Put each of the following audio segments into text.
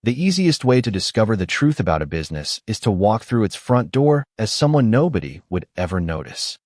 The easiest way to discover the truth about a business is to walk through its front door as someone nobody would ever notice.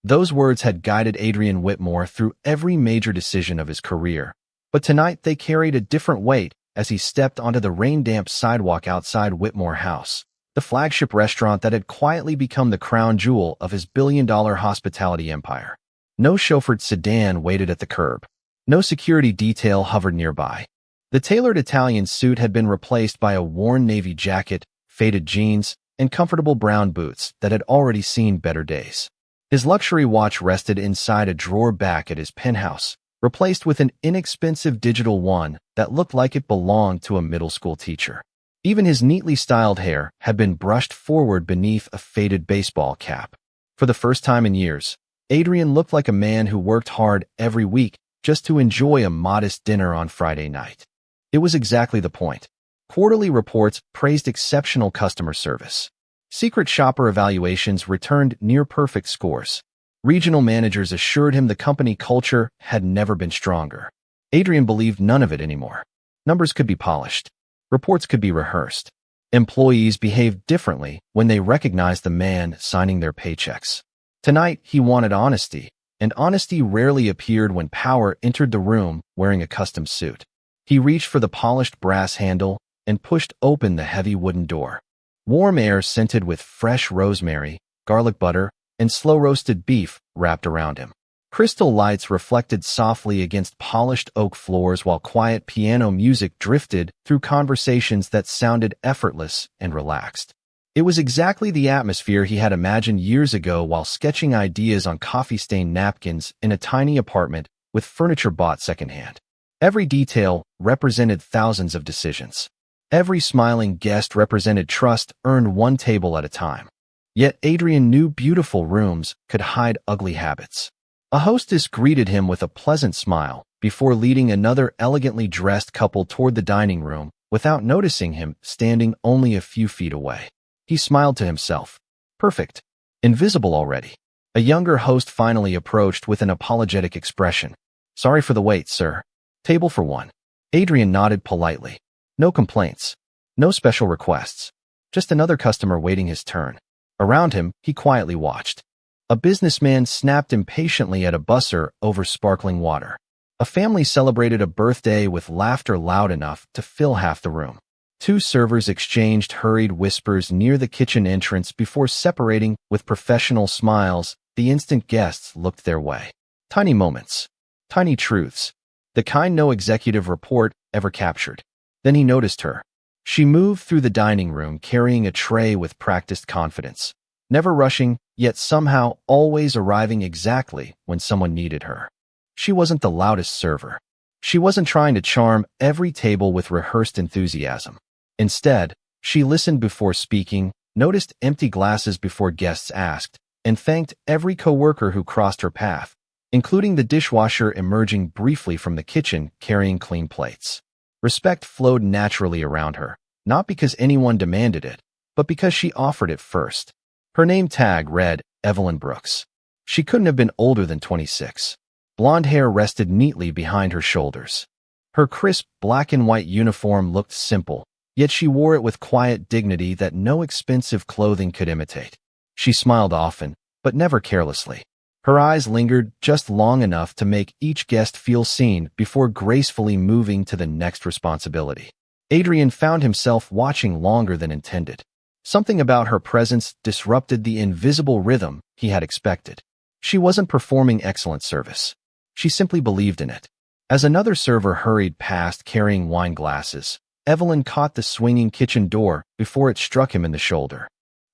Those words had guided Adrian Whitmore through every major decision of his career, but tonight they carried a different weight as he stepped onto the rain-damp sidewalk outside Whitmore House, the flagship restaurant that had quietly become the crown jewel of his billion-dollar hospitality empire. No chauffeured sedan waited at the curb. No security detail hovered nearby. The tailored Italian suit had been replaced by a worn navy jacket, faded jeans, and comfortable brown boots that had already seen better days. His luxury watch rested inside a drawer back at his penthouse, replaced with an inexpensive digital one that looked like it belonged to a middle school teacher. Even his neatly styled hair had been brushed forward beneath a faded baseball cap. For the first time in years, Adrian looked like a man who worked hard every week just to enjoy a modest dinner on Friday night. It was exactly the point. Quarterly reports praised exceptional customer service. Secret shopper evaluations returned near-perfect scores. Regional managers assured him the company culture had never been stronger. Adrian believed none of it anymore. Numbers could be polished. Reports could be rehearsed. Employees behaved differently when they recognized the man signing their paychecks. Tonight, he wanted honesty, and honesty rarely appeared when power entered the room wearing a custom suit. He reached for the polished brass handle and pushed open the heavy wooden door. Warm air scented with fresh rosemary, garlic butter, and slow-roasted beef wrapped around him. Crystal lights reflected softly against polished oak floors while quiet piano music drifted through conversations that sounded effortless and relaxed. It was exactly the atmosphere he had imagined years ago while sketching ideas on coffee-stained napkins in a tiny apartment with furniture bought secondhand. Every detail represented thousands of decisions. Every smiling guest represented trust earned one table at a time. Yet Adrian knew beautiful rooms could hide ugly habits. A hostess greeted him with a pleasant smile before leading another elegantly dressed couple toward the dining room without noticing him standing only a few feet away. He smiled to himself. Perfect. Invisible already. A younger host finally approached with an apologetic expression. Sorry for the wait, sir. Table for one. Adrian nodded politely. No complaints. No special requests. Just another customer waiting his turn. Around him, he quietly watched. A businessman snapped impatiently at a busser over sparkling water. A family celebrated a birthday with laughter loud enough to fill half the room. Two servers exchanged hurried whispers near the kitchen entrance before separating with professional smiles. The instant guests looked their way. Tiny moments. Tiny truths. The kind no executive report ever captured. Then he noticed her. She moved through the dining room carrying a tray with practiced confidence, never rushing, yet somehow always arriving exactly when someone needed her. She wasn't the loudest server. She wasn't trying to charm every table with rehearsed enthusiasm. Instead, she listened before speaking, noticed empty glasses before guests asked, and thanked every coworker who crossed her path, including the dishwasher emerging briefly from the kitchen carrying clean plates. Respect flowed naturally around her, not because anyone demanded it, but because she offered it first. Her name tag read Evelyn Brooks. She couldn't have been older than 26. Blonde hair rested neatly behind her shoulders. Her crisp black and white uniform looked simple, yet she wore it with quiet dignity that no expensive clothing could imitate. She smiled often, but never carelessly. Her eyes lingered just long enough to make each guest feel seen before gracefully moving to the next responsibility. Adrian found himself watching longer than intended. Something about her presence disrupted the invisible rhythm he had expected. She wasn't performing excellent service. She simply believed in it. As another server hurried past carrying wine glasses, Evelyn caught the swinging kitchen door before it struck him in the shoulder.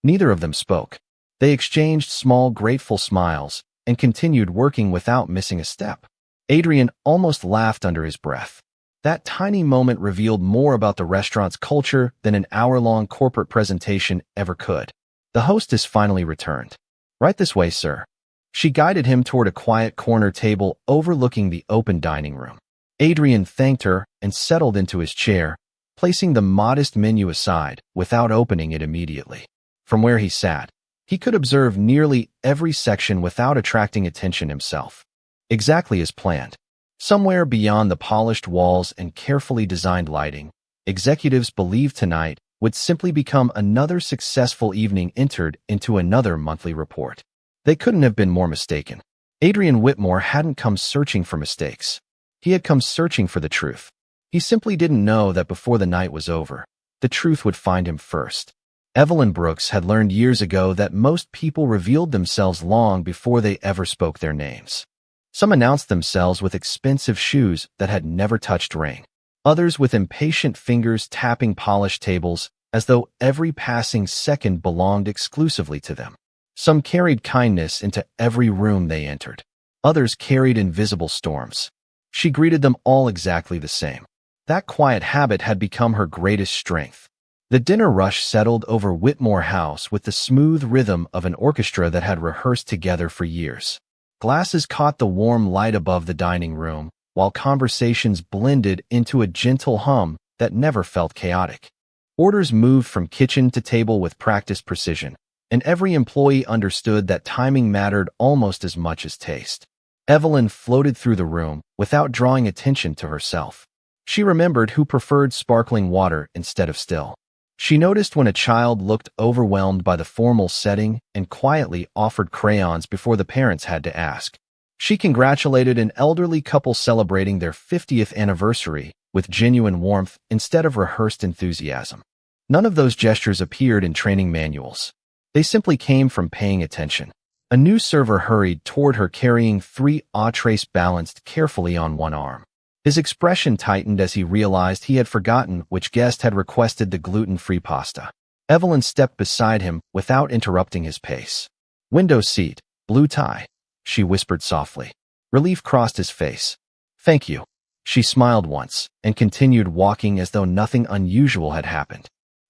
Neither of them spoke. They exchanged small, grateful smiles and continued working without missing a step. Adrian almost laughed under his breath. That tiny moment revealed more about the restaurant's culture than an hour-long corporate presentation ever could. The hostess finally returned. Right this way, sir. She guided him toward a quiet corner table overlooking the open dining room. Adrian thanked her and settled into his chair, placing the modest menu aside without opening it immediately. From where he sat, he could observe nearly every section without attracting attention himself. Exactly as planned. Somewhere beyond the polished walls and carefully designed lighting, Executives believed tonight would simply become another successful evening entered into another monthly report. They couldn't have been more mistaken. Adrian Whitmore hadn't come searching for mistakes. He had come searching for the truth. He simply didn't know that before the night was over, the truth would find him first. Evelyn Brooks had learned years ago that most people revealed themselves long before they ever spoke their names. Some announced themselves with expensive shoes that had never touched rain. Others with impatient fingers tapping polished tables as though every passing second belonged exclusively to them. Some carried kindness into every room they entered. Others carried invisible storms. She greeted them all exactly the same. That quiet habit had become her greatest strength. The dinner rush settled over Whitmore House with the smooth rhythm of an orchestra that had rehearsed together for years. Glasses caught the warm light above the dining room, while conversations blended into a gentle hum that never felt chaotic. Orders moved from kitchen to table with practiced precision, and every employee understood that timing mattered almost as much as taste. Evelyn floated through the room without drawing attention to herself. She remembered who preferred sparkling water instead of still. She noticed when a child looked overwhelmed by the formal setting and quietly offered crayons before the parents had to ask. She congratulated an elderly couple celebrating their 50th anniversary with genuine warmth instead of rehearsed enthusiasm. None of those gestures appeared in training manuals. They simply came from paying attention. A new server hurried toward her carrying 3 entrees balanced carefully on one arm. His expression tightened as he realized he had forgotten which guest had requested the gluten-free pasta. Evelyn stepped beside him without interrupting his pace. "Window seat, blue tie," she whispered softly. Relief crossed his face. "Thank you." She smiled once and continued walking as though nothing unusual had happened.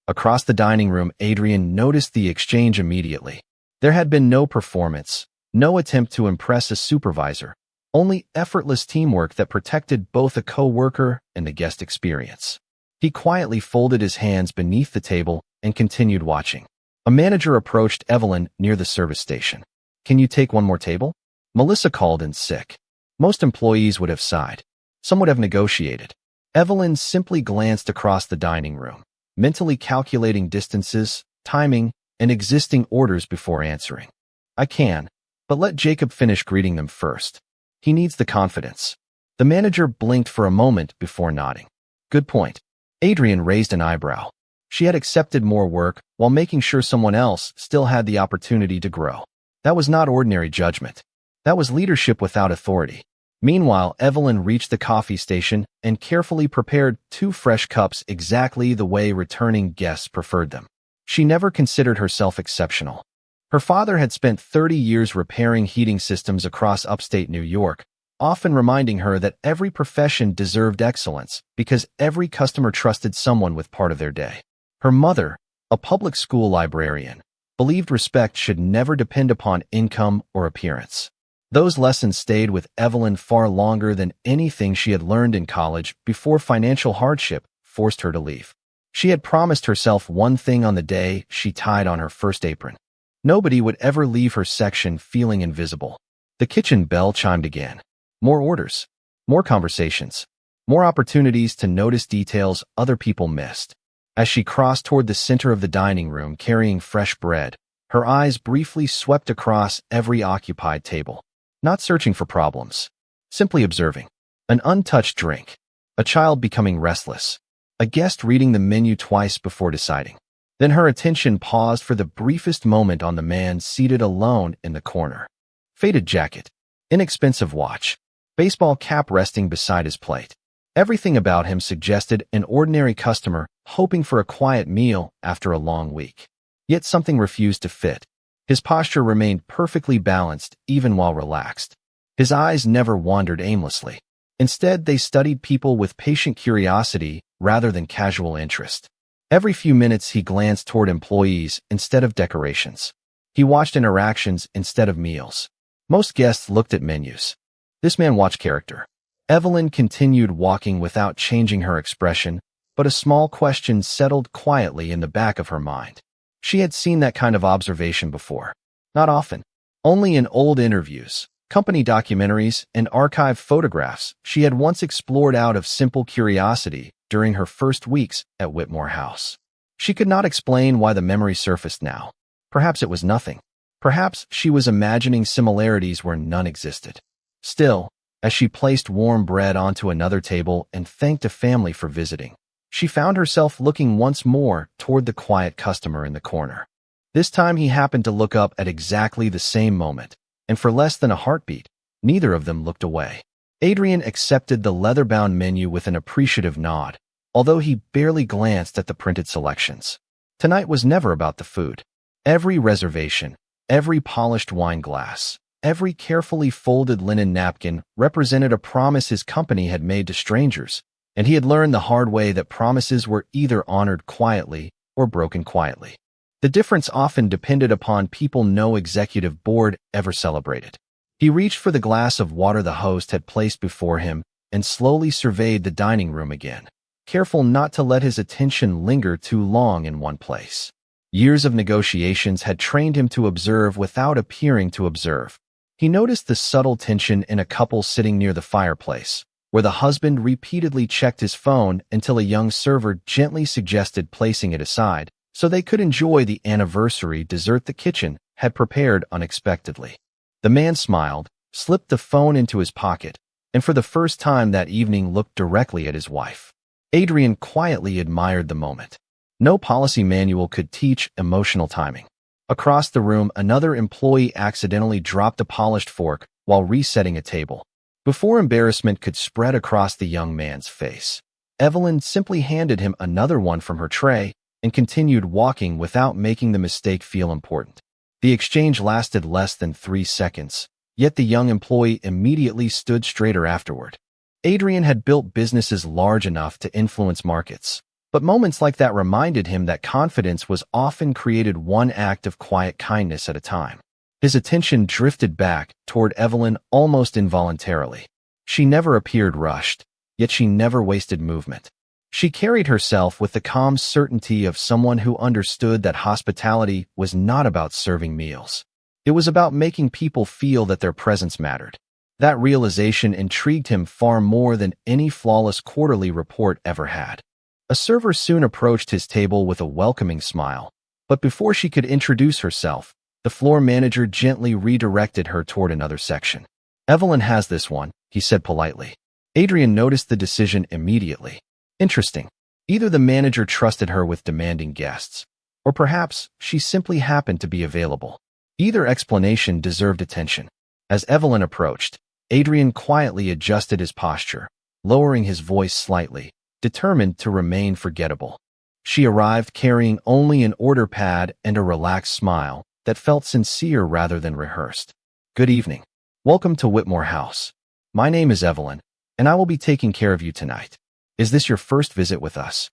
Across the dining room, Adrian noticed the exchange immediately. There had been no performance, no attempt to impress a supervisor, only effortless teamwork that protected both a co-worker and the guest experience. He quietly folded his hands beneath the table and continued watching. A manager approached Evelyn near the service station. "Can you take one more table?" Melissa called in sick. Most employees would have sighed. Some would have negotiated. Evelyn simply glanced across the dining room, mentally calculating distances, timing, and existing orders before answering. "I can, but let Jacob finish greeting them first. He needs the confidence." The manager blinked for a moment before nodding. "Good point." Adrian raised an eyebrow. She had accepted more work while making sure someone else still had the opportunity to grow. That was not ordinary judgment. That was leadership without authority. Meanwhile, Evelyn reached the coffee station and carefully prepared 2 fresh cups exactly the way returning guests preferred them. She never considered herself exceptional. Her father had spent 30 years repairing heating systems across upstate New York, often reminding her that every profession deserved excellence because every customer trusted someone with part of their day. Her mother, a public school librarian, believed respect should never depend upon income or appearance. Those lessons stayed with Evelyn far longer than anything she had learned in college before financial hardship forced her to leave. She had promised herself one thing on the day she tied on her first apron. Nobody would ever leave her section feeling invisible. The kitchen bell chimed again. More orders, more conversations, more opportunities to notice details other people missed. As she crossed toward the center of the dining room carrying fresh bread, her eyes briefly swept across every occupied table. Not searching for problems, simply observing. An untouched drink, a child becoming restless, a guest reading the menu twice before deciding. Then her attention paused for the briefest moment on the man seated alone in the corner. Faded jacket, inexpensive watch, baseball cap resting beside his plate. Everything about him suggested an ordinary customer hoping for a quiet meal after a long week. Yet something refused to fit. His posture remained perfectly balanced even while relaxed. His eyes never wandered aimlessly. Instead, they studied people with patient curiosity rather than casual interest. Every few minutes, he glanced toward employees instead of decorations. He watched interactions instead of meals. Most guests looked at menus. This man watched character. Evelyn continued walking without changing her expression, but a small question settled quietly in the back of her mind. She had seen that kind of observation before. Not often. Only in old interviews, company documentaries, and archived photographs she had once explored out of simple curiosity during her first weeks at Whitmore House. She could not explain why the memory surfaced now. Perhaps it was nothing. Perhaps she was imagining similarities where none existed. Still, as she placed warm bread onto another table and thanked a family for visiting, she found herself looking once more toward the quiet customer in the corner. This time he happened to look up at exactly the same moment, and for less than a heartbeat, neither of them looked away. Adrian accepted the leather-bound menu with an appreciative nod, although he barely glanced at the printed selections. Tonight was never about the food. Every reservation, every polished wine glass, every carefully folded linen napkin represented a promise his company had made to strangers, and he had learned the hard way that promises were either honored quietly or broken quietly. The difference often depended upon people no executive board ever celebrated. He reached for the glass of water the host had placed before him and slowly surveyed the dining room again, careful not to let his attention linger too long in one place. Years of negotiations had trained him to observe without appearing to observe. He noticed the subtle tension in a couple sitting near the fireplace, where the husband repeatedly checked his phone until a young server gently suggested placing it aside so they could enjoy the anniversary dessert the kitchen had prepared unexpectedly. The man smiled, slipped the phone into his pocket, and for the first time that evening looked directly at his wife. Adrian quietly admired the moment. No policy manual could teach emotional timing. Across the room, another employee accidentally dropped a polished fork while resetting a table. Before embarrassment could spread across the young man's face, Evelyn simply handed him another one from her tray and continued walking without making the mistake feel important. The exchange lasted less than 3 seconds, yet the young employee immediately stood straighter afterward. Adrian had built businesses large enough to influence markets, but moments like that reminded him that confidence was often created one act of quiet kindness at a time. His attention drifted back toward Evelyn almost involuntarily. She never appeared rushed, yet she never wasted movement. She carried herself with the calm certainty of someone who understood that hospitality was not about serving meals. It was about making people feel that their presence mattered. That realization intrigued him far more than any flawless quarterly report ever had. A server soon approached his table with a welcoming smile, but before she could introduce herself, the floor manager gently redirected her toward another section. "Evelyn has this one," he said politely. Adrian noticed the decision immediately. Interesting. Either the manager trusted her with demanding guests, or perhaps she simply happened to be available. Either explanation deserved attention. As Evelyn approached, Adrian quietly adjusted his posture, lowering his voice slightly, determined to remain forgettable. She arrived carrying only an order pad and a relaxed smile that felt sincere rather than rehearsed. "Good evening. Welcome to Whitmore House. My name is Evelyn, and I will be taking care of you tonight. Is this your first visit with us?"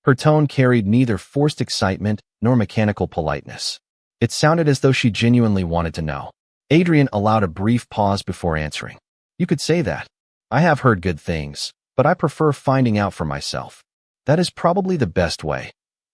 Her tone carried neither forced excitement nor mechanical politeness. It sounded as though she genuinely wanted to know. Adrian allowed a brief pause before answering. "You could say that. I have heard good things, but I prefer finding out for myself. That is probably the best way,"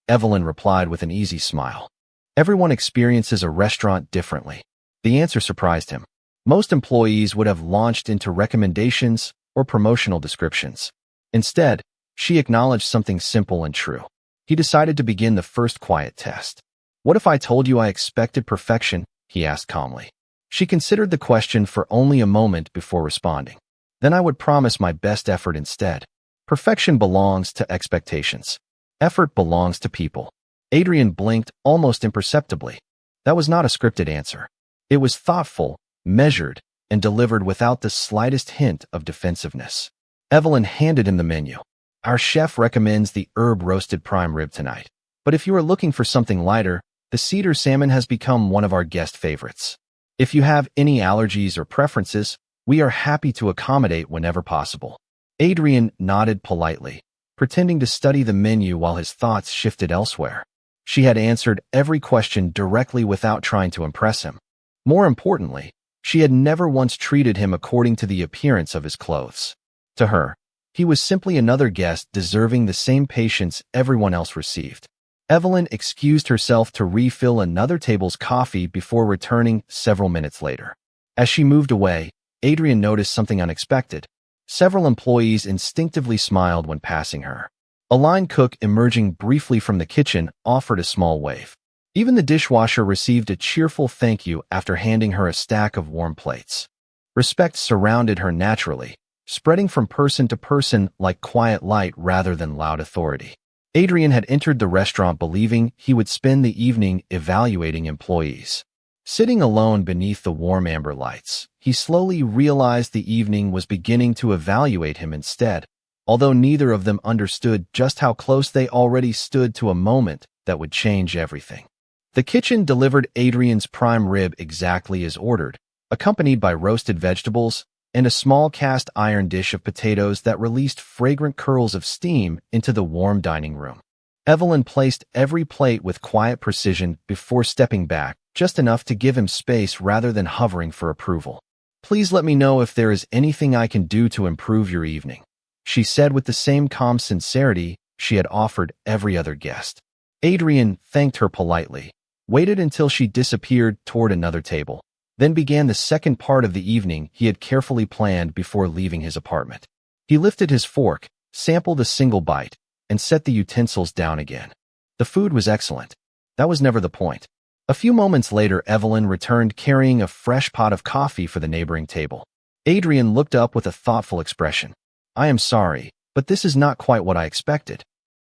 Evelyn replied with an easy smile. Everyone experiences a restaurant differently. The answer surprised him. Most employees would have launched into recommendations or promotional descriptions. Instead, she acknowledged something simple and true. He decided to begin the first quiet test. "What if I told you I expected perfection?" he asked calmly. She considered the question for only a moment before responding. "Then I would promise my best effort instead. Perfection belongs to expectations. Effort belongs to people." Adrian blinked almost imperceptibly. That was not a scripted answer. It was thoughtful, measured, and delivered without the slightest hint of defensiveness. Evelyn handed him the menu. "Our chef recommends the herb-roasted prime rib tonight. But if you are looking for something lighter, the cedar salmon has become one of our guest favorites. If you have any allergies or preferences, we are happy to accommodate whenever possible." Adrian nodded politely, pretending to study the menu while his thoughts shifted elsewhere. She had answered every question directly without trying to impress him. More importantly, she had never once treated him according to the appearance of his clothes. To her, he was simply another guest deserving the same patience everyone else received. Evelyn excused herself to refill another table's coffee before returning several minutes later. As she moved away, Adrian noticed something unexpected. Several employees instinctively smiled when passing her. A line cook emerging briefly from the kitchen offered a small wave. Even the dishwasher received a cheerful thank you after handing her a stack of warm plates. Respect surrounded her naturally, spreading from person to person like quiet light rather than loud authority. Adrian had entered the restaurant believing he would spend the evening evaluating employees. Sitting alone beneath the warm amber lights, he slowly realized the evening was beginning to evaluate him instead, although neither of them understood just how close they already stood to a moment that would change everything. The kitchen delivered Adrian's prime rib exactly as ordered, accompanied by roasted vegetables and a small cast iron dish of potatoes that released fragrant curls of steam into the warm dining room. Evelyn placed every plate with quiet precision before stepping back, just enough to give him space rather than hovering for approval. "Please let me know if there is anything I can do to improve your evening," she said with the same calm sincerity she had offered every other guest. Adrian thanked her politely, waited until she disappeared toward another table, then began the second part of the evening he had carefully planned before leaving his apartment. He lifted his fork, sampled a single bite, and set the utensils down again. The food was excellent. That was never the point. A few moments later, Evelyn returned carrying a fresh pot of coffee for the neighboring table. Adrian looked up with a thoughtful expression. "I am sorry, but this is not quite what I expected."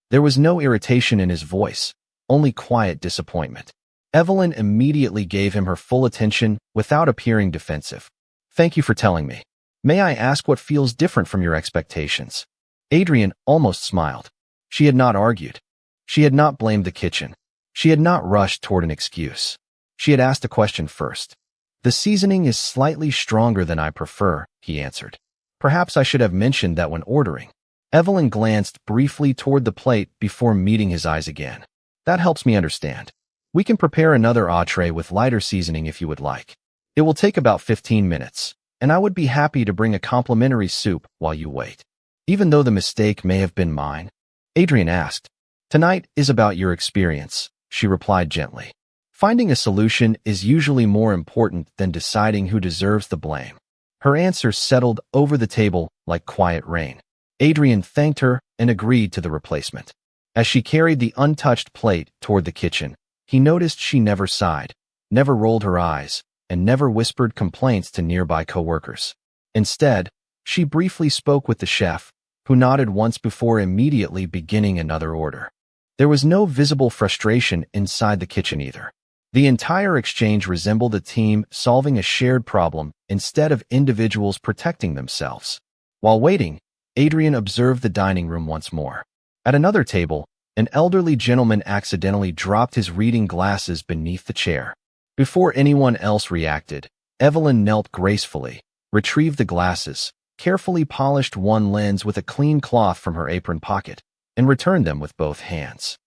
There was no irritation in his voice, only quiet disappointment. Evelyn immediately gave him her full attention without appearing defensive. "Thank you for telling me. May I ask what feels different from your expectations?" Adrian almost smiled. She had not argued. She had not blamed the kitchen. She had not rushed toward an excuse. She had asked a question first. "The seasoning is slightly stronger than I prefer," he answered. "Perhaps I should have mentioned that when ordering." Evelyn glanced briefly toward the plate before meeting his eyes again. "That helps me understand. We can prepare another entree with lighter seasoning if you would like. It will take about 15 minutes, and I would be happy to bring a complimentary soup while you wait." "Even though the mistake may have been mine?" Adrian asked. "Tonight is about your experience," she replied gently. "Finding a solution is usually more important than deciding who deserves the blame." Her answer settled over the table like quiet rain. Adrian thanked her and agreed to the replacement. As she carried the untouched plate toward the kitchen, he noticed she never sighed, never rolled her eyes, and never whispered complaints to nearby coworkers. Instead, she briefly spoke with the chef, who nodded once before immediately beginning another order. There was no visible frustration inside the kitchen either. The entire exchange resembled a team solving a shared problem instead of individuals protecting themselves. While waiting, Adrian observed the dining room once more. At another table, an elderly gentleman accidentally dropped his reading glasses beneath the chair. Before anyone else reacted, Evelyn knelt gracefully, retrieved the glasses, carefully polished one lens with a clean cloth from her apron pocket, and returned them with both hands.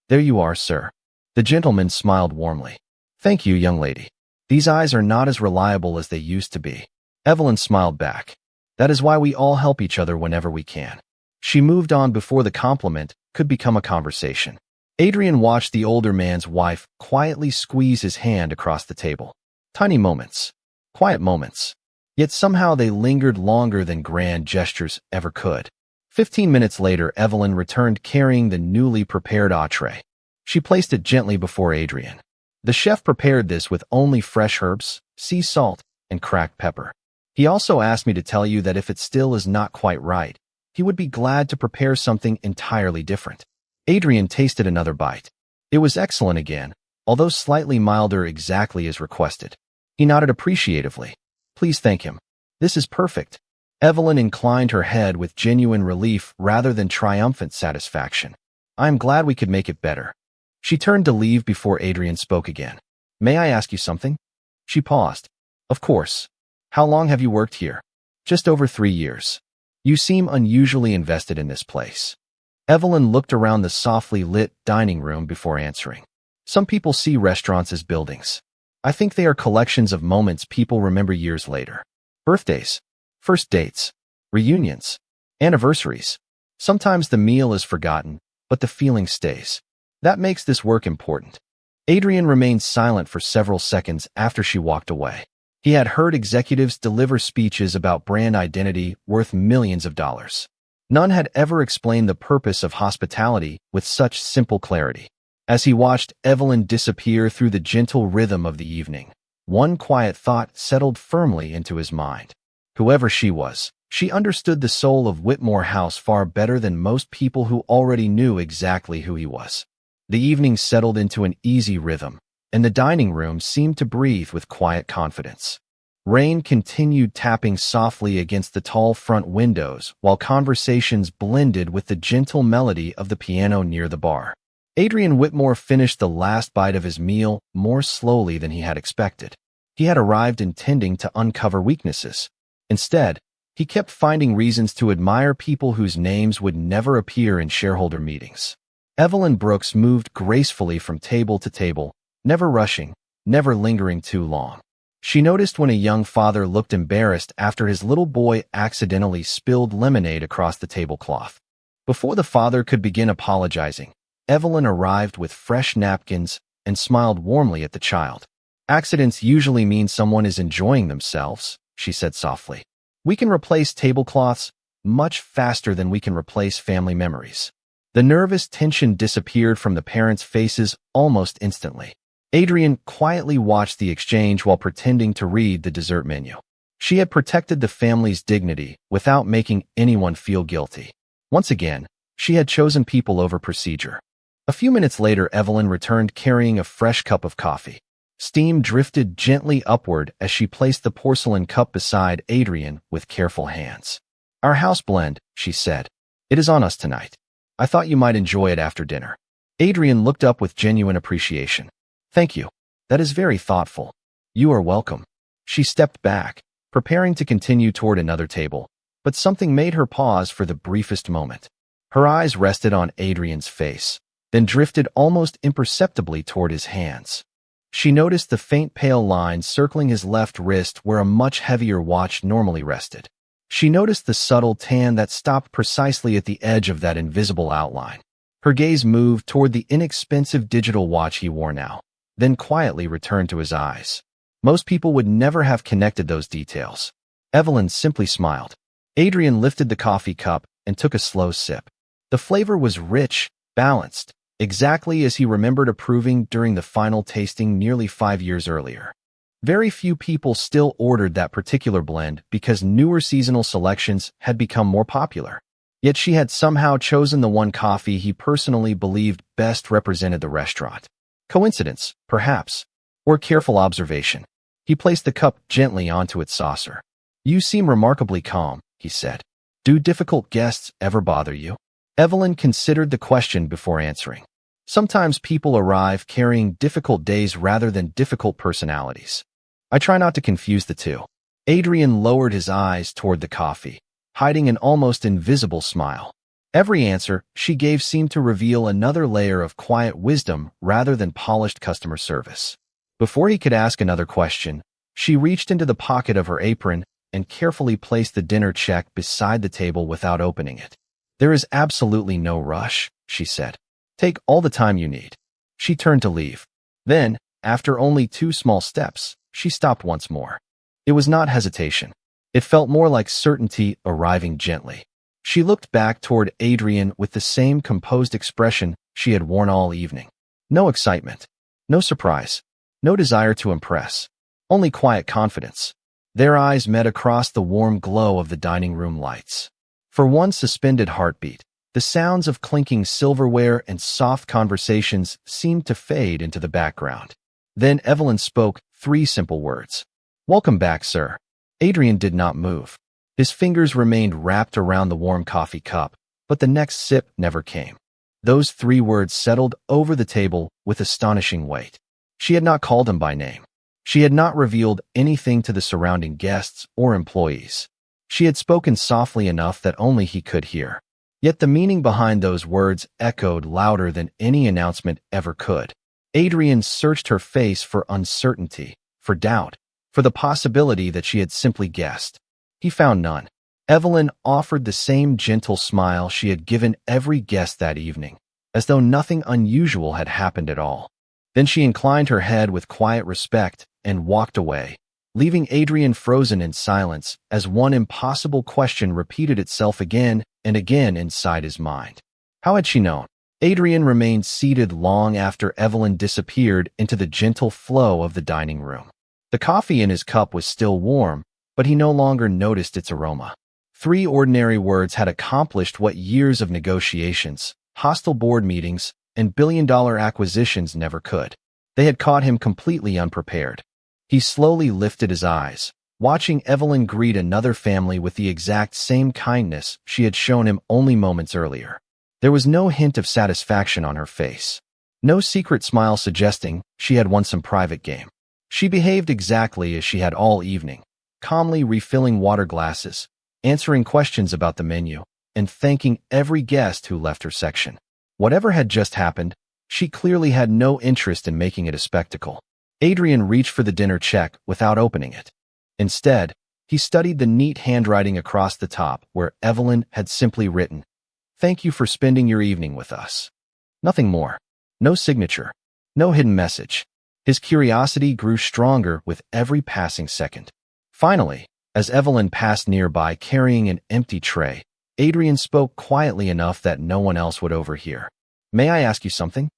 "There you are, sir." The gentleman smiled warmly. "Thank you, young lady. These eyes are not as reliable as they used to be." Evelyn smiled back. "That is why we all help each other whenever we can." She moved on before the compliment could become a conversation. Adrian watched the older man's wife quietly squeeze his hand across the table. Tiny moments. Quiet moments. Yet somehow they lingered longer than grand gestures ever could. 15 minutes later, Evelyn returned carrying the newly prepared entree. She placed it gently before Adrian. The chef prepared this with only fresh herbs, sea salt, and cracked pepper. He also asked me to tell you that if it still is not quite right, he would be glad to prepare something entirely different. Adrian tasted another bite. It was excellent again, although slightly milder, exactly as requested. He nodded appreciatively. "Please thank him. This is perfect." Evelyn inclined her head with genuine relief rather than triumphant satisfaction. "I am glad we could make it better." She turned to leave before Adrian spoke again. "May I ask you something?" She paused. "Of course. How long have you worked here?" "Just over 3 years." "You seem unusually invested in this place." Evelyn looked around the softly lit dining room before answering. "Some people see restaurants as buildings. I think they are collections of moments people remember years later. Birthdays, first dates, reunions, anniversaries. Sometimes the meal is forgotten, but the feeling stays. That makes this work important." Adrian remained silent for several seconds after she walked away. He had heard executives deliver speeches about brand identity worth millions of dollars. None had ever explained the purpose of hospitality with such simple clarity. As he watched Evelyn disappear through the gentle rhythm of the evening, one quiet thought settled firmly into his mind. Whoever she was, she understood the soul of Whitmore House far better than most people who already knew exactly who he was. The evening settled into an easy rhythm, and the dining room seemed to breathe with quiet confidence. Rain continued tapping softly against the tall front windows while conversations blended with the gentle melody of the piano near the bar. Adrian Whitmore finished the last bite of his meal more slowly than he had expected. He had arrived intending to uncover weaknesses. Instead, he kept finding reasons to admire people whose names would never appear in shareholder meetings. Evelyn Brooks moved gracefully from table to table, never rushing, never lingering too long. She noticed when a young father looked embarrassed after his little boy accidentally spilled lemonade across the tablecloth. Before the father could begin apologizing, Evelyn arrived with fresh napkins and smiled warmly at the child. "Accidents usually mean someone is enjoying themselves," she said softly. "We can replace tablecloths much faster than we can replace family memories." The nervous tension disappeared from the parents' faces almost instantly. Adrian quietly watched the exchange while pretending to read the dessert menu. She had protected the family's dignity without making anyone feel guilty. Once again, she had chosen people over procedure. A few minutes later, Evelyn returned carrying a fresh cup of coffee. Steam drifted gently upward as she placed the porcelain cup beside Adrian with careful hands. "Our house blend," she said. "It is on us tonight. I thought you might enjoy it after dinner." Adrian looked up with genuine appreciation. "Thank you. That is very thoughtful." "You are welcome." She stepped back, preparing to continue toward another table, but something made her pause for the briefest moment. Her eyes rested on Adrian's face, then drifted almost imperceptibly toward his hands. She noticed the faint pale lines circling his left wrist where a much heavier watch normally rested. She noticed the subtle tan that stopped precisely at the edge of that invisible outline. Her gaze moved toward the inexpensive digital watch he wore now, then quietly returned to his eyes. Most people would never have connected those details. Evelyn simply smiled. Adrian lifted the coffee cup and took a slow sip. The flavor was rich, balanced, exactly as he remembered approving during the final tasting nearly 5 years earlier. Very few people still ordered that particular blend because newer seasonal selections had become more popular. Yet she had somehow chosen the one coffee he personally believed best represented the restaurant. Coincidence, perhaps, or careful observation. He placed the cup gently onto its saucer. "You seem remarkably calm," he said. "Do difficult guests ever bother you?" Evelyn considered the question before answering. "Sometimes people arrive carrying difficult days rather than difficult personalities. I try not to confuse the two." Adrian lowered his eyes toward the coffee, hiding an almost invisible smile. Every answer she gave seemed to reveal another layer of quiet wisdom rather than polished customer service. Before he could ask another question, she reached into the pocket of her apron and carefully placed the dinner check beside the table without opening it. "There is absolutely no rush," she said. "Take all the time you need." She turned to leave. Then, after only 2 small steps, she stopped once more. It was not hesitation. It felt more like certainty arriving gently. She looked back toward Adrian with the same composed expression she had worn all evening. No excitement, no surprise, no desire to impress, only quiet confidence. Their eyes met across the warm glow of the dining room lights. For one suspended heartbeat, the sounds of clinking silverware and soft conversations seemed to fade into the background. Then Evelyn spoke 3 simple words. "Welcome back, sir." Adrian did not move. His fingers remained wrapped around the warm coffee cup, but the next sip never came. Those 3 words settled over the table with astonishing weight. She had not called him by name. She had not revealed anything to the surrounding guests or employees. She had spoken softly enough that only he could hear. Yet the meaning behind those words echoed louder than any announcement ever could. Adrian searched her face for uncertainty, for doubt, for the possibility that she had simply guessed. He found none. Evelyn offered the same gentle smile she had given every guest that evening, as though nothing unusual had happened at all. Then she inclined her head with quiet respect and walked away, leaving Adrian frozen in silence as one impossible question repeated itself again and again inside his mind. How had she known? Adrian remained seated long after Evelyn disappeared into the gentle flow of the dining room. The coffee in his cup was still warm, but he no longer noticed its aroma. 3 ordinary words had accomplished what years of negotiations, hostile board meetings, and billion-dollar acquisitions never could. They had caught him completely unprepared. He slowly lifted his eyes, watching Evelyn greet another family with the exact same kindness she had shown him only moments earlier. There was no hint of satisfaction on her face, no secret smile suggesting she had won some private game. She behaved exactly as she had all evening, calmly refilling water glasses, answering questions about the menu, and thanking every guest who left her section. Whatever had just happened, she clearly had no interest in making it a spectacle. Adrian reached for the dinner check without opening it. Instead, he studied the neat handwriting across the top where Evelyn had simply written, "Thank you for spending your evening with us." Nothing more. No signature. No hidden message. His curiosity grew stronger with every passing second. Finally, as Evelyn passed nearby carrying an empty tray, Adrian spoke quietly enough that no one else would overhear. "May I ask you something?"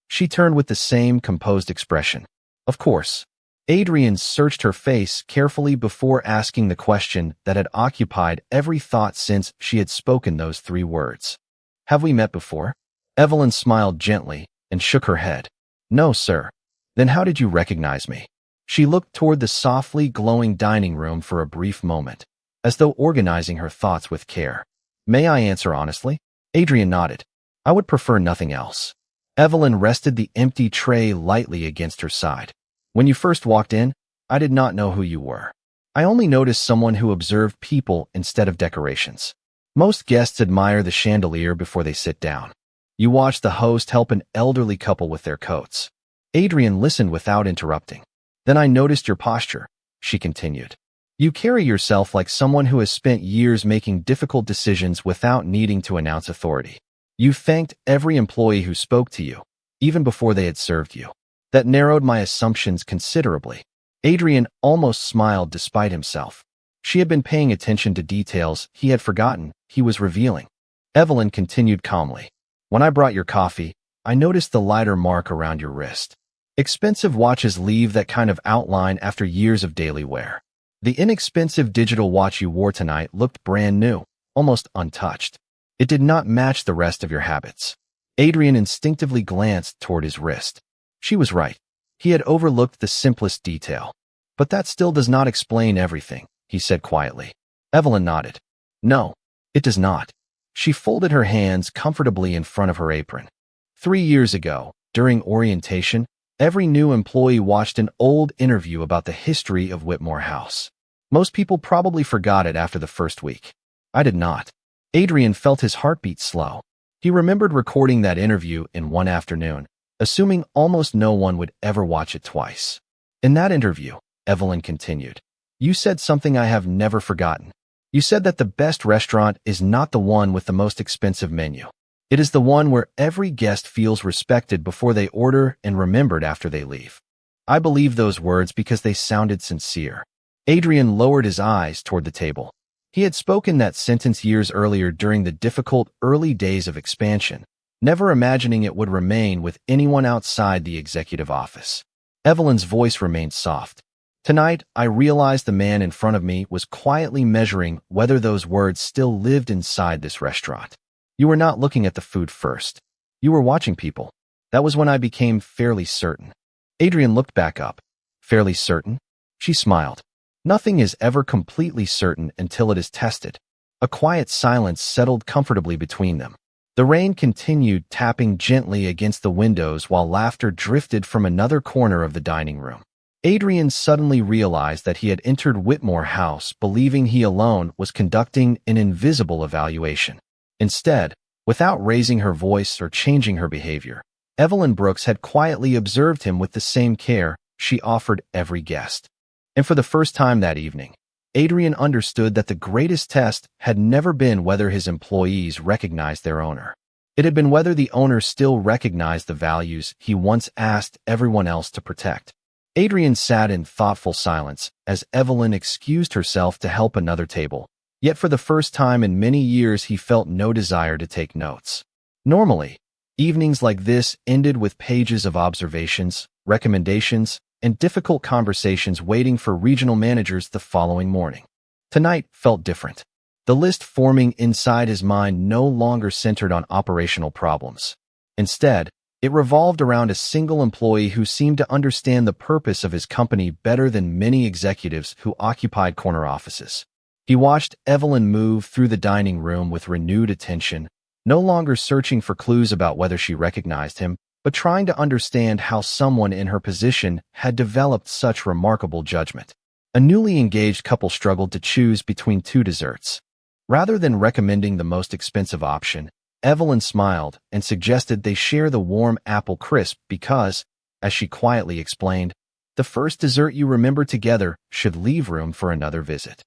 She turned with the same composed expression. "Of course." Adrian searched her face carefully before asking the question that had occupied every thought since she had spoken those 3 words. "Have we met before?" Evelyn smiled gently and shook her head. "No, sir." "Then how did you recognize me?" She looked toward the softly glowing dining room for a brief moment, as though organizing her thoughts with care. "May I answer honestly?" Adrian nodded. "I would prefer nothing else." Evelyn rested the empty tray lightly against her side. "When you first walked in, I did not know who you were. I only noticed someone who observed people instead of decorations. Most guests admire the chandelier before they sit down. You watch the host help an elderly couple with their coats." Adrian listened without interrupting. "Then I noticed your posture," she continued. "You carry yourself like someone who has spent years making difficult decisions without needing to announce authority. You thanked every employee who spoke to you, even before they had served you. That narrowed my assumptions considerably." Adrian almost smiled despite himself. She had been paying attention to details he had forgotten he was revealing. Evelyn continued calmly. "When I brought your coffee, I noticed the lighter mark around your wrist. Expensive watches leave that kind of outline after years of daily wear. The inexpensive digital watch you wore tonight looked brand new, almost untouched. It did not match the rest of your habits." Adrian instinctively glanced toward his wrist. She was right. He had overlooked the simplest detail. "But that still does not explain everything," he said quietly. Evelyn nodded. "No, it does not." She folded her hands comfortably in front of her apron. 3 years ago, during orientation, every new employee watched an old interview about the history of Whitmore House. Most people probably forgot it after the first week. I did not. Adrian felt his heartbeat slow. He remembered recording that interview in one afternoon, assuming almost no one would ever watch it twice. "In that interview," Evelyn continued, "you said something I have never forgotten. You said that the best restaurant is not the one with the most expensive menu. It is the one where every guest feels respected before they order and remembered after they leave." I believed those words because they sounded sincere. Adrian lowered his eyes toward the table. He had spoken that sentence years earlier during the difficult early days of expansion, never imagining it would remain with anyone outside the executive office. Evelyn's voice remained soft. "Tonight, I realized the man in front of me was quietly measuring whether those words still lived inside this restaurant. You were not looking at the food first. You were watching people. That was when I became fairly certain." Adrian looked back up. "Fairly certain?" She smiled. "Nothing is ever completely certain until it is tested." A quiet silence settled comfortably between them. The rain continued tapping gently against the windows while laughter drifted from another corner of the dining room. Adrian suddenly realized that he had entered Whitmore House believing he alone was conducting an invisible evaluation. Instead, without raising her voice or changing her behavior, Evelyn Brooks had quietly observed him with the same care she offered every guest. And for the first time that evening, Adrian understood that the greatest test had never been whether his employees recognized their owner. It had been whether the owner still recognized the values he once asked everyone else to protect. Adrian sat in thoughtful silence as Evelyn excused herself to help another table, Yet for the first time in many years he felt no desire to take notes. Normally, evenings like this ended with pages of observations, recommendations, and difficult conversations waiting for regional managers the following morning. Tonight felt different. The list forming inside his mind no longer centered on operational problems. Instead, it revolved around a single employee who seemed to understand the purpose of his company better than many executives who occupied corner offices. He watched Evelyn move through the dining room with renewed attention, no longer searching for clues about whether she recognized him, but trying to understand how someone in her position had developed such remarkable judgment. A newly engaged couple struggled to choose between two desserts. Rather than recommending the most expensive option, Evelyn smiled and suggested they share the warm apple crisp because, as she quietly explained, the first dessert you remember together should leave room for another visit.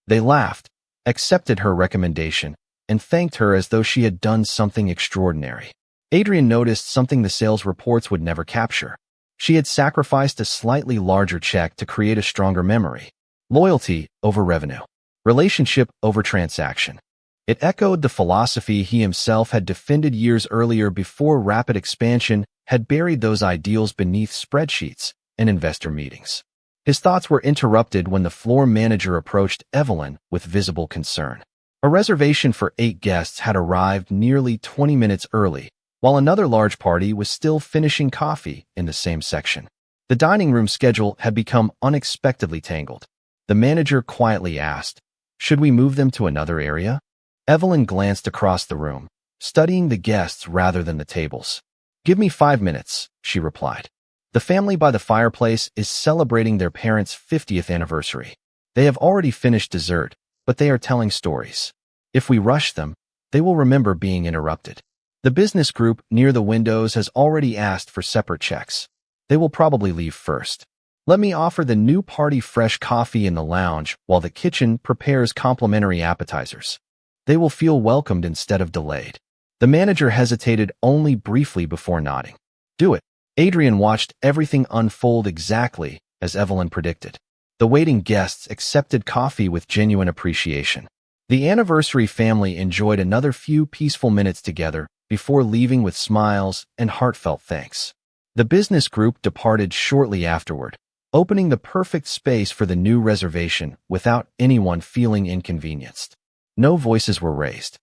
They laughed, accepted her recommendation, and thanked her as though she had done something extraordinary. Adrian noticed something the sales reports would never capture. She had sacrificed a slightly larger check to create a stronger memory. Loyalty over revenue. Relationship over transaction. It echoed the philosophy he himself had defended years earlier before rapid expansion had buried those ideals beneath spreadsheets and investor meetings. His thoughts were interrupted when the floor manager approached Evelyn with visible concern. A reservation for 8 guests had arrived nearly 20 minutes early, while another large party was still finishing coffee in the same section. The dining room schedule had become unexpectedly tangled. The manager quietly asked, "Should we move them to another area?" Evelyn glanced across the room, studying the guests rather than the tables. "Give me 5 minutes," she replied. "The family by the fireplace is celebrating their parents' 50th anniversary. They have already finished dessert, but they are telling stories. If we rush them, they will remember being interrupted. The business group near the windows has already asked for separate checks. They will probably leave first. Let me offer the new party fresh coffee in the lounge while the kitchen prepares complimentary appetizers. They will feel welcomed instead of delayed." The manager hesitated only briefly before nodding. "Do it." Adrian watched everything unfold exactly as Evelyn predicted. The waiting guests accepted coffee with genuine appreciation. The anniversary family enjoyed another few peaceful minutes together before leaving with smiles and heartfelt thanks. The business group departed shortly afterward, opening the perfect space for the new reservation without anyone feeling inconvenienced. No voices were raised.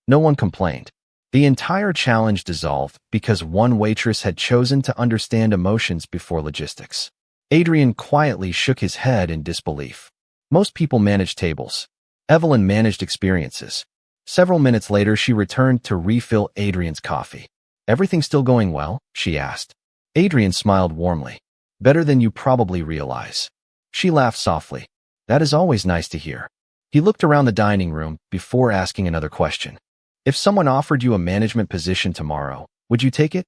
No one complained. The entire challenge dissolved because one waitress had chosen to understand emotions before logistics. Adrian quietly shook his head in disbelief. Most people manage tables. Evelyn managed experiences. Several minutes later, she returned to refill Adrian's coffee. "Everything still going well?" she asked. Adrian smiled warmly. "Better than you probably realize." She laughed softly. "That is always nice to hear." He looked around the dining room before asking another question. "If someone offered you a management position tomorrow, would you take it?"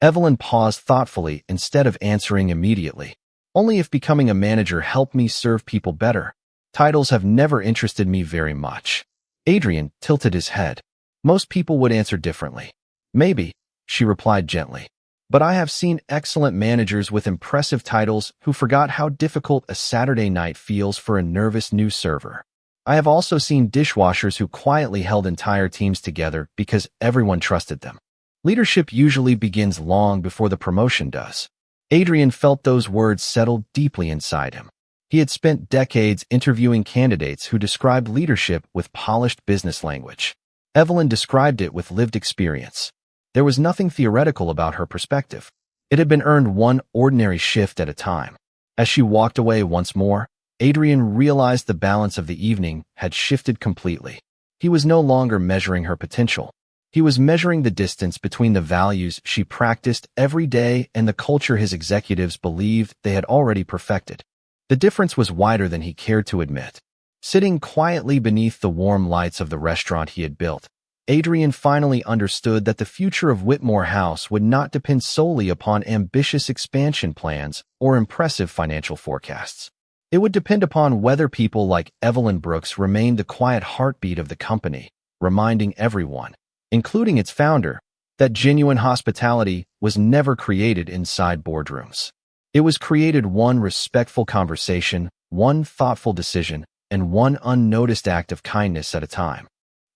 Evelyn paused thoughtfully instead of answering immediately. "Only if becoming a manager helped me serve people better. Titles have never interested me very much." Adrian tilted his head. "Most people would answer differently." "Maybe," she replied gently. "But I have seen excellent managers with impressive titles who forgot how difficult a Saturday night feels for a nervous new server. I have also seen dishwashers who quietly held entire teams together because everyone trusted them. Leadership usually begins long before the promotion does." Adrian felt those words settle deeply inside him. He had spent decades interviewing candidates who described leadership with polished business language. Evelyn described it with lived experience. There was nothing theoretical about her perspective. It had been earned one ordinary shift at a time. As she walked away once more, Adrian realized the balance of the evening had shifted completely. He was no longer measuring her potential. He was measuring the distance between the values she practiced every day and the culture his executives believed they had already perfected. The difference was wider than he cared to admit. Sitting quietly beneath the warm lights of the restaurant he had built, Adrian finally understood that the future of Whitmore House would not depend solely upon ambitious expansion plans or impressive financial forecasts. It would depend upon whether people like Evelyn Brooks remained the quiet heartbeat of the company, reminding everyone, including its founder, that genuine hospitality was never created inside boardrooms. It was created one respectful conversation, one thoughtful decision, and one unnoticed act of kindness at a time.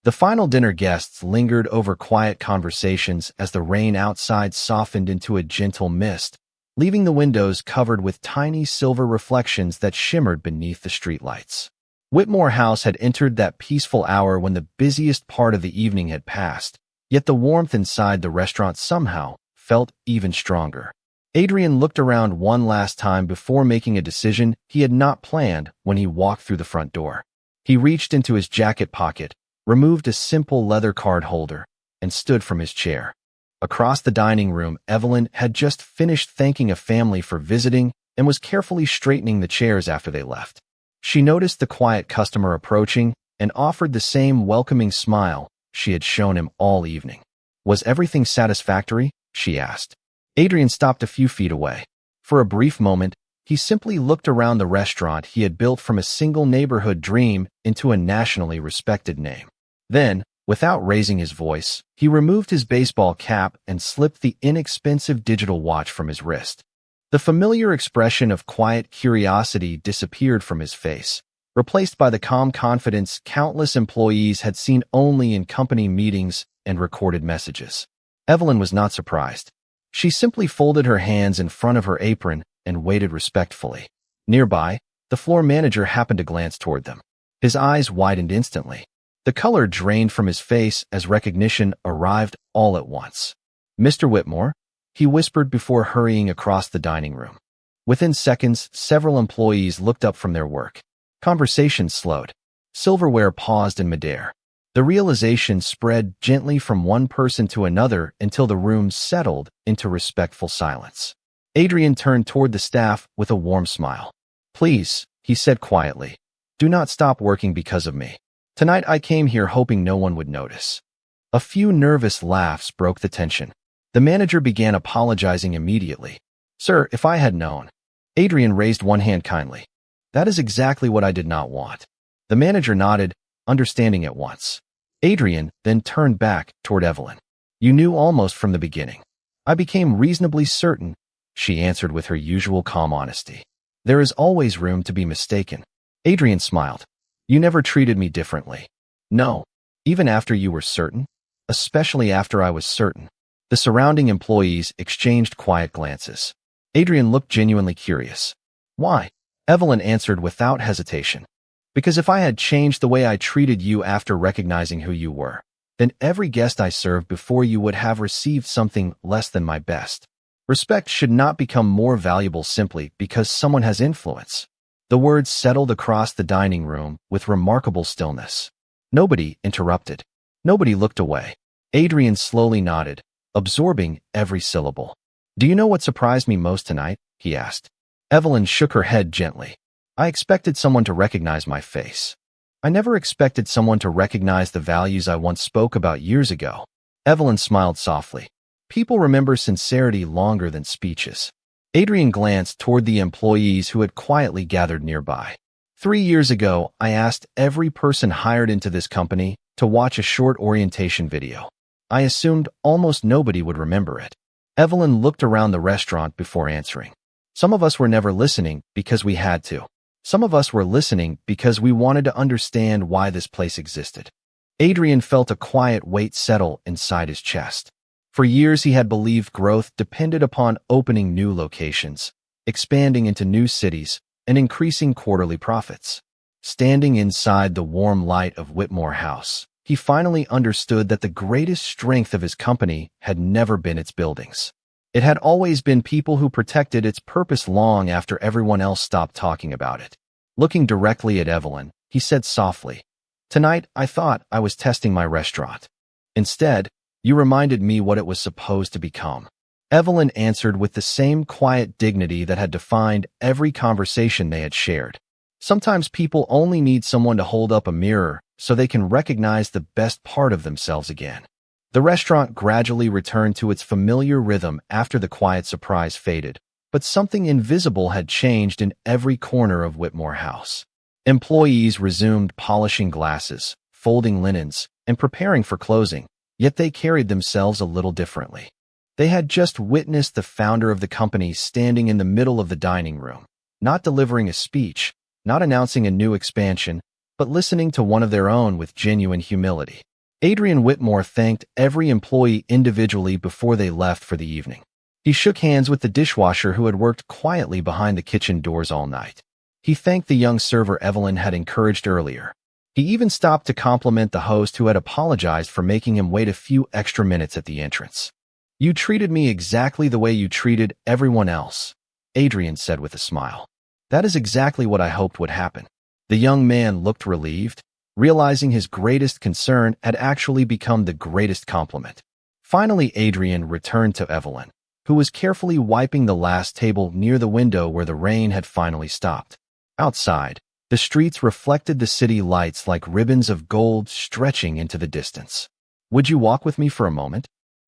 The final dinner guests lingered over quiet conversations as the rain outside softened into a gentle mist, leaving the windows covered with tiny silver reflections that shimmered beneath the streetlights. Whitmore House had entered that peaceful hour when the busiest part of the evening had passed, yet the warmth inside the restaurant somehow felt even stronger. Adrian looked around one last time before making a decision he had not planned when he walked through the front door. He reached into his jacket pocket, removed a simple leather card holder, and stood from his chair. Across the dining room, Evelyn had just finished thanking a family for visiting and was carefully straightening the chairs after they left. She noticed the quiet customer approaching and offered the same welcoming smile she had shown him all evening. "Was everything satisfactory?" she asked. Adrian stopped a few feet away. For a brief moment, he simply looked around the restaurant he had built from a single neighborhood dream into a nationally respected name. Then, without raising his voice, he removed his baseball cap and slipped the inexpensive digital watch from his wrist. The familiar expression of quiet curiosity disappeared from his face, replaced by the calm confidence countless employees had seen only in company meetings and recorded messages. Evelyn was not surprised. She simply folded her hands in front of her apron and waited respectfully. Nearby, the floor manager happened to glance toward them. His eyes widened instantly. The color drained from his face as recognition arrived all at once. "Mr. Whitmore," he whispered before hurrying across the dining room. Within seconds, several employees looked up from their work. Conversation slowed. Silverware paused in midair. The realization spread gently from one person to another until the room settled into respectful silence. Adrian turned toward the staff with a warm smile. "Please," he said quietly, "do not stop working because of me. Tonight I came here hoping no one would notice." A few nervous laughs broke the tension. The manager began apologizing immediately. "Sir, if I had known." Adrian raised one hand kindly. "That is exactly what I did not want." The manager nodded, understanding at once. Adrian then turned back toward Evelyn. "You knew almost from the beginning." "I became reasonably certain," she answered with her usual calm honesty. "There is always room to be mistaken." Adrian smiled. "You never treated me differently." "No. Even after you were certain?" "Especially after I was certain." The surrounding employees exchanged quiet glances. Adrian looked genuinely curious. "Why?" Evelyn answered without hesitation. "Because if I had changed the way I treated you after recognizing who you were, then every guest I served before you would have received something less than my best. Respect should not become more valuable simply because someone has influence." The words settled across the dining room with remarkable stillness. Nobody interrupted. Nobody looked away. Adrian slowly nodded, absorbing every syllable. "Do you know what surprised me most tonight?" he asked. Evelyn shook her head gently. "I expected someone to recognize my face. I never expected someone to recognize the values I once spoke about years ago." Evelyn smiled softly. "People remember sincerity longer than speeches." Adrian glanced toward the employees who had quietly gathered nearby. 3 years ago, I asked every person hired into this company to watch a short orientation video. I assumed almost nobody would remember it. Evelyn looked around the restaurant before answering. "Some of us were never listening because we had to. Some of us were listening because we wanted to understand why this place existed." Adrian felt a quiet weight settle inside his chest. For years he had believed growth depended upon opening new locations, expanding into new cities, and increasing quarterly profits. Standing inside the warm light of Whitmore House, he finally understood that the greatest strength of his company had never been its buildings. It had always been people who protected its purpose long after everyone else stopped talking about it. Looking directly at Evelyn, he said softly, "Tonight, I thought I was testing my restaurant. Instead, you reminded me what it was supposed to become." Evelyn answered with the same quiet dignity that had defined every conversation they had shared. Sometimes people only need someone to hold up a mirror so they can recognize the best part of themselves again. The restaurant gradually returned to its familiar rhythm after the quiet surprise faded, but something invisible had changed in every corner of Whitmore House. Employees resumed polishing glasses, folding linens, and preparing for closing, yet they carried themselves a little differently. They had just witnessed the founder of the company standing in the middle of the dining room, not delivering a speech, not announcing a new expansion, but listening to one of their own with genuine humility. Adrian Whitmore thanked every employee individually before they left for the evening. He shook hands with the dishwasher who had worked quietly behind the kitchen doors all night. He thanked the young server Evelyn had encouraged earlier. He even stopped to compliment the host who had apologized for making him wait a few extra minutes at the entrance. "You treated me exactly the way you treated everyone else," Adrian said with a smile. "That is exactly what I hoped would happen." The young man looked relieved, realizing his greatest concern had actually become the greatest compliment. Finally, Adrian returned to Evelyn, who was carefully wiping the last table near the window where the rain had finally stopped. Outside, the streets reflected the city lights like ribbons of gold stretching into the distance. "Would you walk with me for a moment?"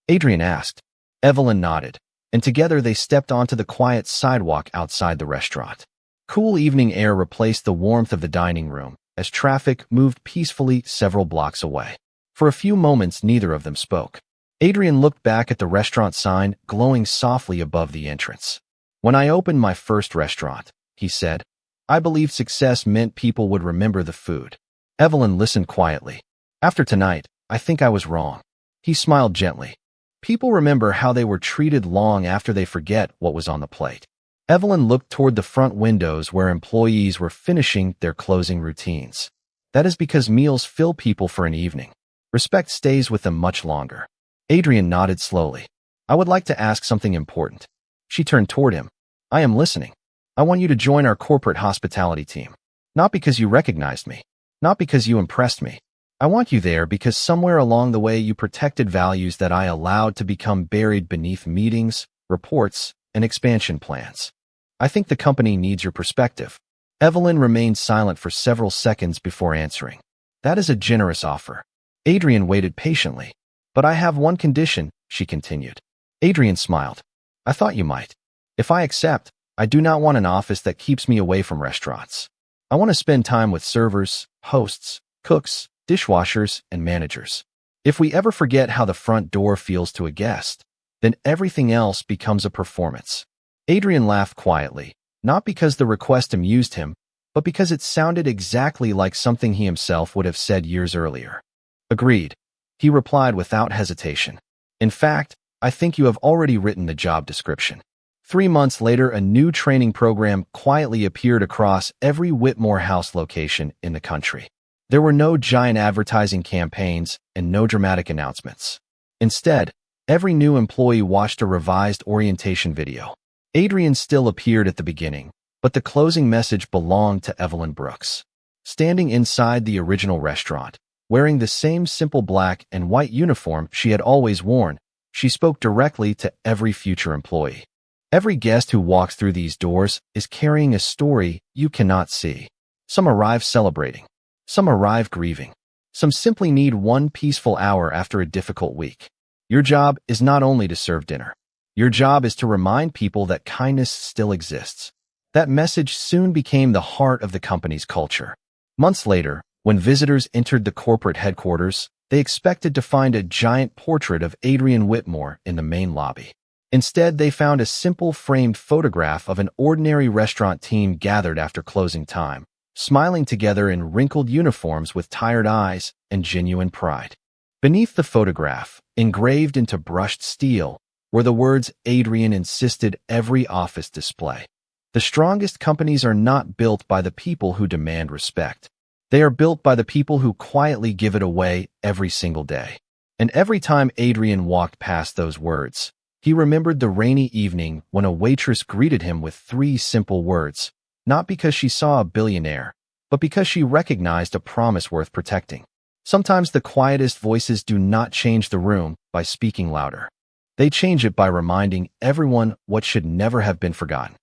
Adrian asked. Evelyn nodded, and together they stepped onto the quiet sidewalk outside the restaurant. Cool evening air replaced the warmth of the dining room as traffic moved peacefully several blocks away. For a few moments, neither of them spoke. Adrian looked back at the restaurant sign glowing softly above the entrance. "When I opened my first restaurant," he said, "I believed success meant people would remember the food." Evelyn listened quietly. "After tonight, I think I was wrong." He smiled gently. "People remember how they were treated long after they forget what was on the plate." Evelyn looked toward the front windows where employees were finishing their closing routines. "That is because meals fill people for an evening. Respect stays with them much longer." Adrian nodded slowly. "I would like to ask something important." She turned toward him. "I am listening. I want you to join our corporate hospitality team. Not because you recognized me. Not because you impressed me. I want you there because somewhere along the way you protected values that I allowed to become buried beneath meetings, reports, and expansion plans. I think the company needs your perspective." Evelyn remained silent for several seconds before answering. "That is a generous offer." Adrian waited patiently. "But I have one condition," she continued. Adrian smiled. "I thought you might. If I accept, I do not want an office that keeps me away from restaurants. I want to spend time with servers, hosts, cooks, dishwashers, and managers. If we ever forget how the front door feels to a guest, then everything else becomes a performance." Adrian laughed quietly, not because the request amused him, but because it sounded exactly like something he himself would have said years earlier. "Agreed," he replied without hesitation. "In fact, I think you have already written the job description." 3 months later, a new training program quietly appeared across every Whitmore House location in the country. There were no giant advertising campaigns and no dramatic announcements. Instead, every new employee watched a revised orientation video. Adrian still appeared at the beginning, but the closing message belonged to Evelyn Brooks. Standing inside the original restaurant, wearing the same simple black and white uniform she had always worn, she spoke directly to every future employee. "Every guest who walks through these doors is carrying a story you cannot see. Some arrive celebrating. Some arrive grieving. Some simply need one peaceful hour after a difficult week. Your job is not only to serve dinner. Your job is to remind people that kindness still exists." That message soon became the heart of the company's culture. Months later, when visitors entered the corporate headquarters, they expected to find a giant portrait of Adrian Whitmore in the main lobby. Instead, they found a simple framed photograph of an ordinary restaurant team gathered after closing time, smiling together in wrinkled uniforms with tired eyes and genuine pride. Beneath the photograph, engraved into brushed steel, were the words Adrian insisted every office display. "The strongest companies are not built by the people who demand respect. They are built by the people who quietly give it away every single day." And every time Adrian walked past those words, he remembered the rainy evening when a waitress greeted him with 3 simple words, not because she saw a billionaire, but because she recognized a promise worth protecting. Sometimes the quietest voices do not change the room by speaking louder. They change it by reminding everyone what should never have been forgotten.